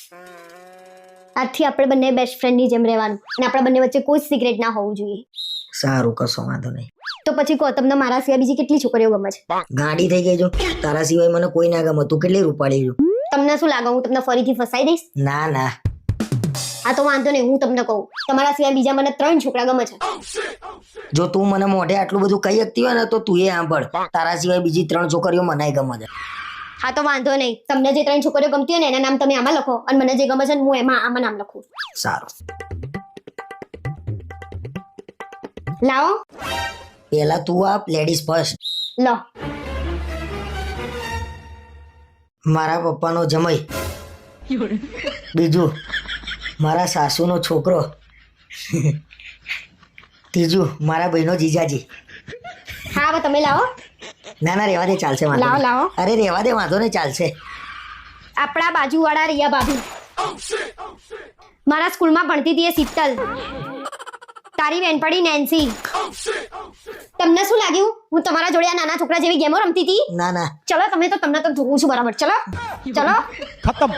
આજથી આપણે બંને બેસ્ટ ફ્રેન્ડ ની જેમ રહેવાનું અને આપણા બંને વચ્ચે કોઈ સિક્રેટ ના હોવું જોઈએ. સારું, કશો વાંધો નહીં. તો પછી કહો, તમને મારા સિવાય બીજી કેટલી છોકરીઓ ગમે છે? ગાડી થઈ ગઈ જો, તારા સિવાય મને કોઈ ના ગમે. તું કેટલી રૂપાળી છું. તમને શું લાગે હું તમને ફરીથી ફસાઈ દઈશ? ના ના, હા તો વાંધો નહીં, હું તમને કહું, તમારા સિવાય બીજા મને 3 છોકરા ગમે છે. જો તું મને મોઢે આટલું બધું કહી શકતી હોય ને તો તું એ સાંભળ, તારા સિવાય બીજી 3 છોકરીઓ મને ગમે છે. હા તો વાંધો નહીં, તમને જે 3 છોકરીઓ ગમતી હોય ને એના નામ તમે આમાં લખો અને મને જે ગમે છે ને હું એમાં આમાં નામ લખું. સારું, લાવો. પેલા તું આપ, લેડીઝ ફર્સ્ટ. લો. મારા પપ્પાનો જમાઈ. બીજું મારા સાસુનો છોકરો. ત્રીજું મારા ભાઈનો જીજાજી. હા હવે તમે લાવો. ના ના, રેવા દે, ચાલશે. વાંધો લાવો નહીં. લાવો. અરે રેવા દે, વાંધો નહીં, ચાલશે. આપણા બાજુવાળા રિયા ભાભી. મારા સ્કૂલમાં ભણતી હતી એ શીતલ. તારી બેનપણી નેન્સી. તમને શું લાગ્યું હું તમારા જોડે આ નાના છોકરા જેવી ગેમો રમતી હતી? ના ના, ચલો તમે તો તમને તો જોઉં છું બરાબર. ચલો ચલો. खत्म।